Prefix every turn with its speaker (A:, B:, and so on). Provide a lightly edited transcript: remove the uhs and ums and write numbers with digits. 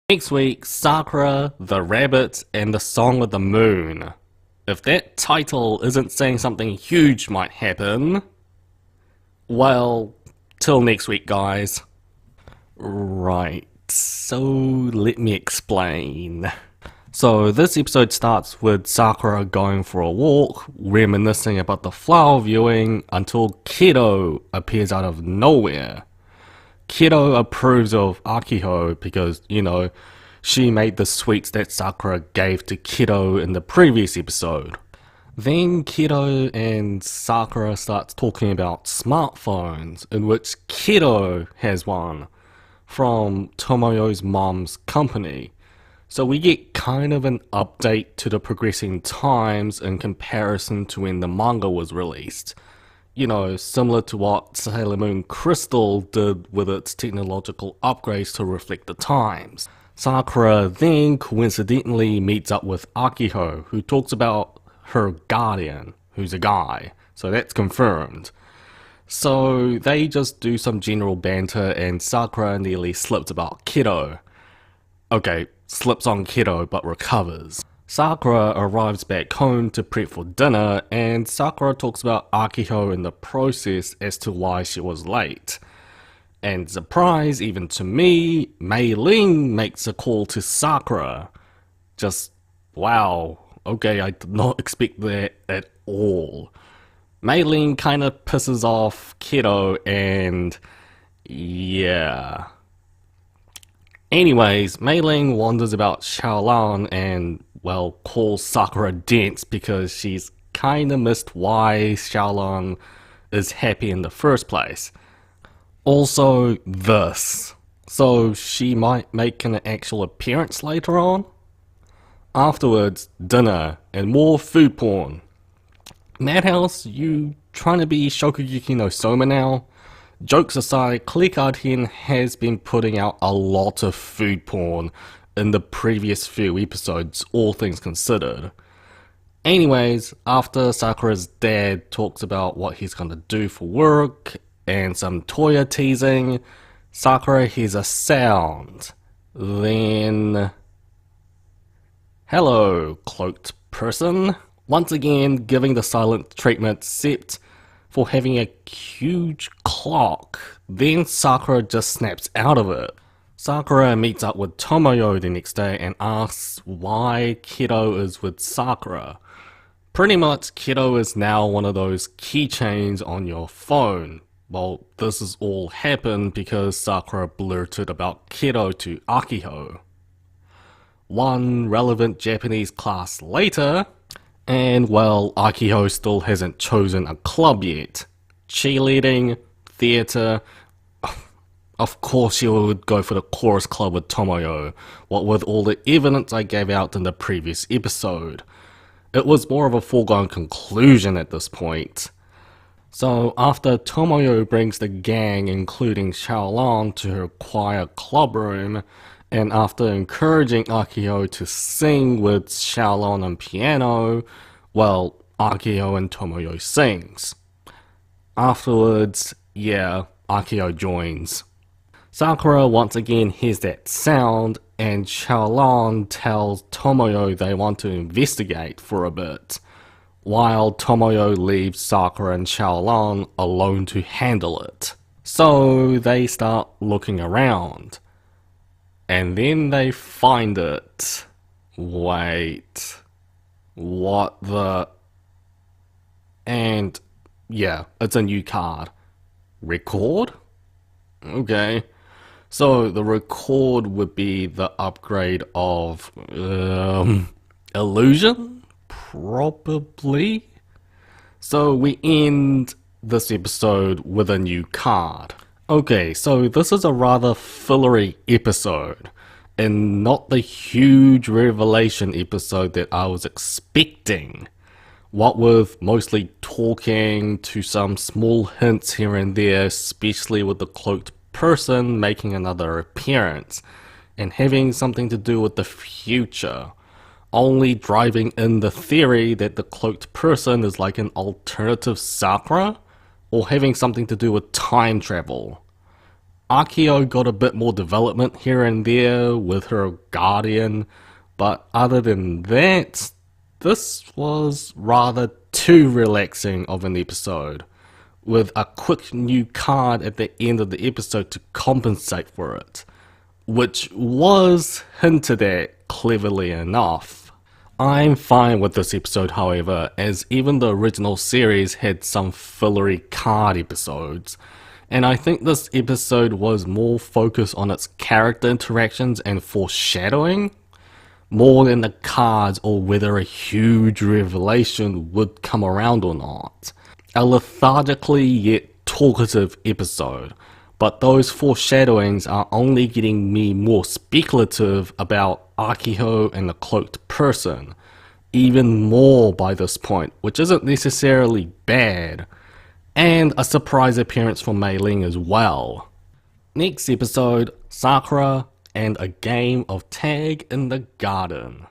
A: Next week, Sakura, the Rabbit, and the Song of the Moon. If that title isn't saying something huge might happen, well, till next week, guys. Right, so let me explain. So this episode starts with Sakura going for a walk, reminiscing about the flower viewing, until Kido appears out of nowhere. Kido approves of Akiho because, she made the sweets that Sakura gave to Kido in the previous episode. Then Kido and Sakura starts talking about smartphones, in which Kido has one from Tomoyo's mom's company. So we get kind of an update to the progressing times in comparison to when the manga was released. Similar to what Sailor Moon Crystal did with its technological upgrades to reflect the times. Sakura then coincidentally meets up with Akiho, who talks about her guardian, who's a guy, so that's confirmed. So they just do some general banter and Sakura nearly slips about Kido. Okay, slips on Kido but recovers. Sakura arrives back home to prep for dinner, and Sakura talks about Akiho in the process as to why she was late. And surprise, even to me, Mei Ling makes a call to Sakura. Just, wow, okay, I did not expect that at all. Mei Ling kinda pisses off Kido, and yeah. Anyways, Mei Ling wonders about Xiaolan and, calls Sakura dense because she's kinda missed why Xiaolan is happy in the first place. Also, this. So she might make an actual appearance later on? Afterwards, dinner and more food porn. Madhouse, you trying to be Shokugeki no Soma now? Jokes aside, Cardcaptor has been putting out a lot of food porn in the previous few episodes, all things considered. Anyways, after Sakura's dad talks about what he's gonna do for work and some Toya teasing, Sakura hears a sound. Then... hello, cloaked person. Once again, giving the silent treatment, except for having a huge clock. Then Sakura just snaps out of it. Sakura meets up with Tomoyo the next day and asks why Kido is with Sakura. Pretty much, Kido is now one of those keychains on your phone. Well, this has all happened because Sakura blurted about Kido to Akiho. One relevant Japanese class later, and Akiho still hasn't chosen a club yet. Cheerleading, theatre, of course she would go for the chorus club with Tomoyo, what with all the evidence I gave out in the previous episode. It was more of a foregone conclusion at this point. So after Tomoyo brings the gang including Xiaolan to her choir club room, and after encouraging Akiho to sing with Xiaolan on piano, Akiho and Tomoyo sings. Afterwards, Akiho joins. Sakura once again hears that sound, and Xiaolan tells Tomoyo they want to investigate for a bit, while Tomoyo leaves Sakura and Xiaolan alone to handle it. So they start looking around. And then they find it. Wait. What the... And it's a new card. Record? Okay. So the record would be the upgrade of illusion? Probably? So we end this episode with a new card. Okay, so this is a rather fillery episode, and not the huge revelation episode that I was expecting. What with mostly talking to some small hints here and there, especially with the cloaked person making another appearance, and having something to do with the future. Only driving in the theory that the cloaked person is like an alternative Sakura, or having something to do with time travel. Akio got a bit more development here and there with her guardian, but other than that, this was rather too relaxing of an episode, with a quick new card at the end of the episode to compensate for it, which was hinted at cleverly enough. I'm fine with this episode, however, as even the original series had some fillery card episodes, and I think this episode was more focused on its character interactions and foreshadowing, more than the cards or whether a huge revelation would come around or not. A lethargically yet talkative episode, but those foreshadowings are only getting me more speculative about Akiho and the cloaked person, even more by this point, which isn't necessarily bad, and a surprise appearance from Mei Ling as well. Next episode, Sakura and a game of tag in the garden.